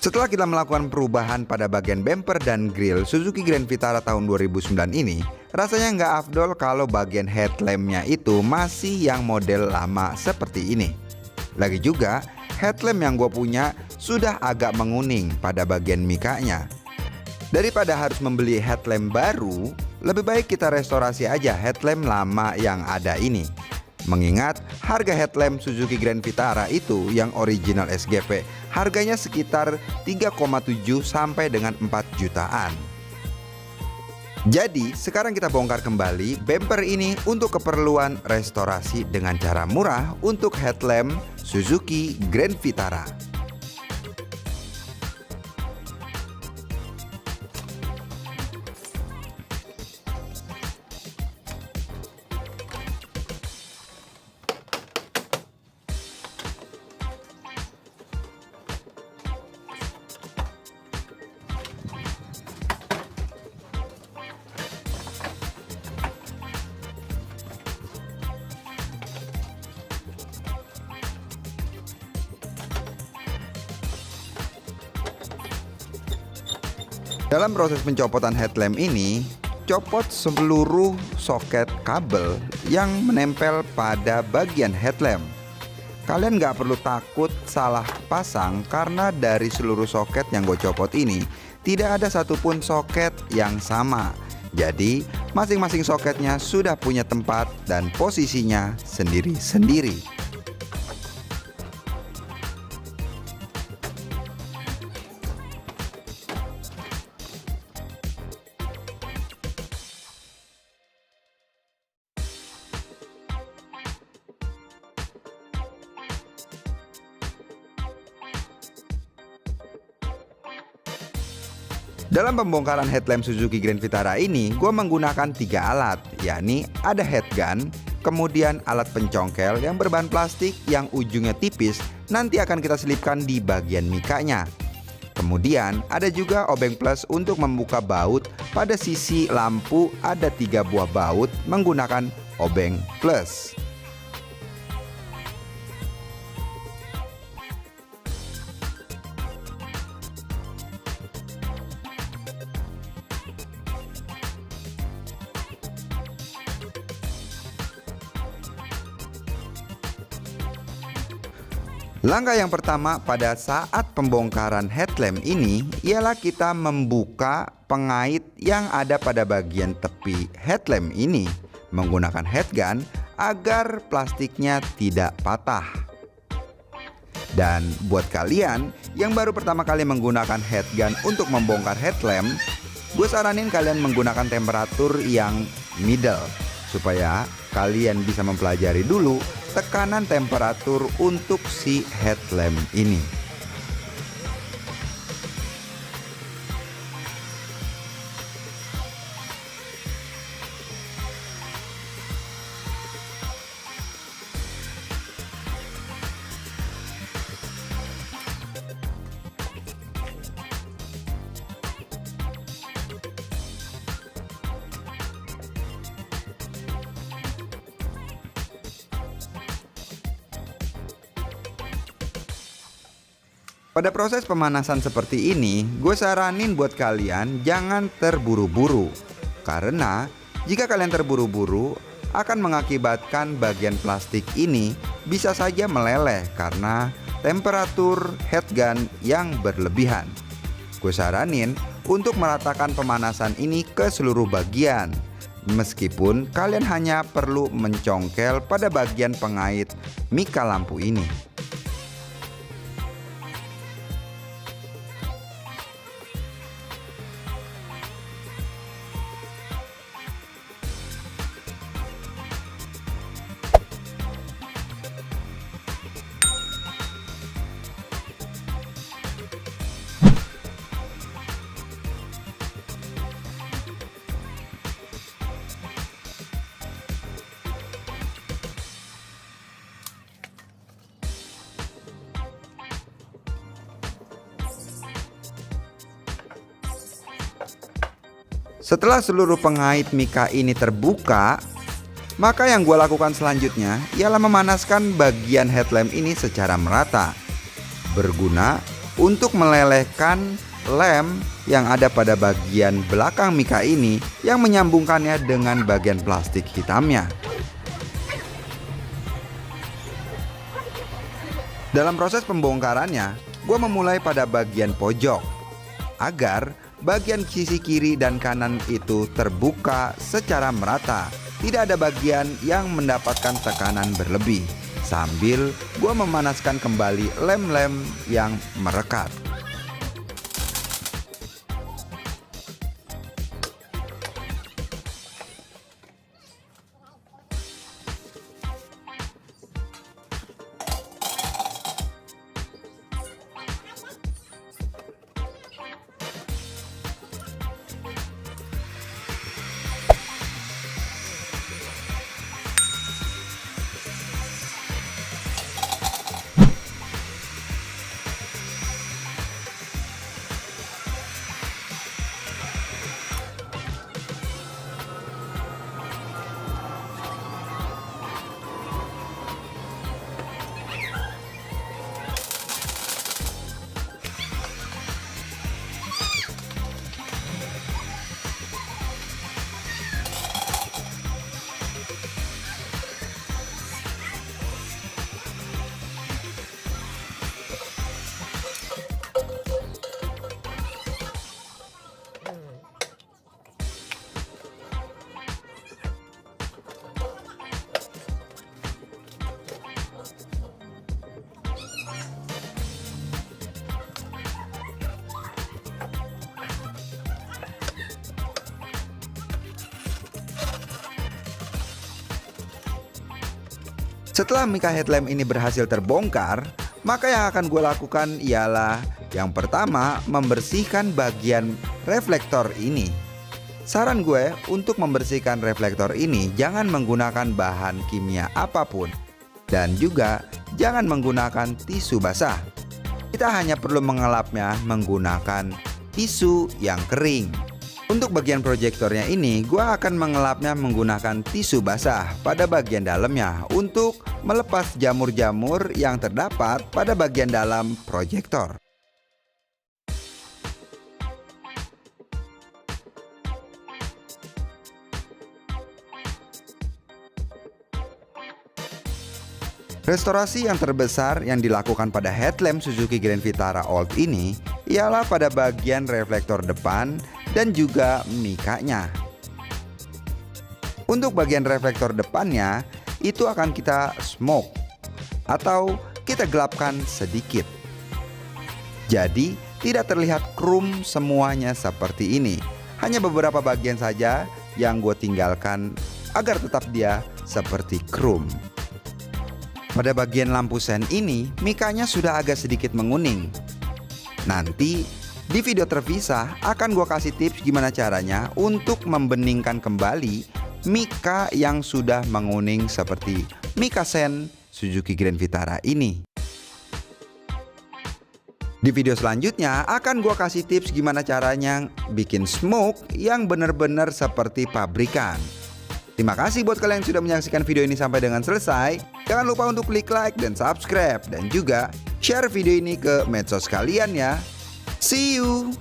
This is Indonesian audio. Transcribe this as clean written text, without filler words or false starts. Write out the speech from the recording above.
Setelah kita melakukan perubahan pada bagian bumper dan grill Suzuki Grand Vitara tahun 2009 ini, rasanya nggak afdol kalau bagian headlampnya itu masih yang model lama seperti ini. Lagi juga, headlamp yang gue punya sudah agak menguning pada bagian mikanya. Daripada harus membeli headlamp baru, lebih baik kita restorasi aja headlamp lama yang ada ini. Mengingat harga headlamp Suzuki Grand Vitara itu yang original SGP harganya sekitar 3,7 sampai dengan 4 jutaan. Jadi sekarang kita bongkar kembali bumper ini untuk keperluan restorasi dengan cara murah untuk headlamp Suzuki Grand Vitara. Dalam proses pencopotan headlamp ini, copot seluruh soket kabel yang menempel pada bagian headlamp. Kalian nggak perlu takut salah pasang karena dari seluruh soket yang gue copot ini tidak ada satupun soket yang sama. Jadi masing-masing soketnya sudah punya tempat dan posisinya sendiri-sendiri. Dalam pembongkaran headlamp Suzuki Grand Vitara ini, gue menggunakan 3 alat, yakni ada headgun, kemudian alat pencongkel yang berbahan plastik yang ujungnya tipis, nanti akan kita selipkan di bagian mikanya. Kemudian ada juga obeng plus untuk membuka baut, pada sisi lampu ada 3 buah baut menggunakan obeng plus. Langkah yang pertama pada saat pembongkaran headlamp ini ialah kita membuka pengait yang ada pada bagian tepi headlamp ini menggunakan headgun agar plastiknya tidak patah. Dan buat kalian yang baru pertama kali menggunakan headgun untuk membongkar headlamp, gue saranin kalian menggunakan temperatur yang middle supaya kalian bisa mempelajari dulu tekanan temperatur untuk si headlamp ini. Pada proses pemanasan seperti ini, gue saranin buat kalian jangan terburu-buru. Karena jika kalian terburu-buru akan mengakibatkan bagian plastik ini bisa saja meleleh karena temperatur headgun yang berlebihan. Gue saranin untuk meratakan pemanasan ini ke seluruh bagian. Meskipun kalian hanya perlu mencongkel pada bagian pengait mika lampu ini. Setelah seluruh pengait mika ini terbuka, maka yang gue lakukan selanjutnya ialah memanaskan bagian headlamp ini secara merata, berguna untuk melelehkan lem yang ada pada bagian belakang mika ini yang menyambungkannya dengan bagian plastik hitamnya. Dalam proses pembongkarannya, gue memulai pada bagian pojok agar bagian sisi kiri dan kanan itu terbuka secara merata. Tidak ada bagian yang mendapatkan tekanan berlebih. Sambil gue memanaskan kembali lem-lem yang merekat. Setelah mika headlamp ini berhasil terbongkar, maka yang akan gue lakukan ialah yang pertama, membersihkan bagian reflektor ini. Saran gue untuk membersihkan reflektor ini jangan menggunakan bahan kimia apapun, dan juga jangan menggunakan tisu basah. Kita hanya perlu mengelapnya menggunakan tisu yang kering. Untuk bagian proyektornya ini, gue akan mengelapnya menggunakan tisu basah pada bagian dalamnya untuk melepas jamur-jamur yang terdapat pada bagian dalam proyektor. Restorasi yang terbesar yang dilakukan pada headlamp Suzuki Grand Vitara Old ini ialah pada bagian reflektor depan dan juga mikanya. Untuk bagian reflektor depannya itu akan kita smoke atau kita gelapkan sedikit. Jadi tidak terlihat krum semuanya seperti ini. Hanya beberapa bagian saja yang gue tinggalkan agar tetap dia seperti krum. Pada bagian lampu sen ini mikanya sudah agak sedikit menguning. Nanti di video terpisah akan gue kasih tips gimana caranya untuk membeningkan kembali mika yang sudah menguning seperti mika sen Suzuki Grand Vitara ini. Di video selanjutnya akan gue kasih tips gimana caranya bikin smoke yang benar-benar seperti pabrikan. Terima kasih buat kalian yang sudah menyaksikan video ini sampai dengan selesai. Jangan lupa untuk klik like dan subscribe, dan juga share video ini ke medsos kalian ya. See you!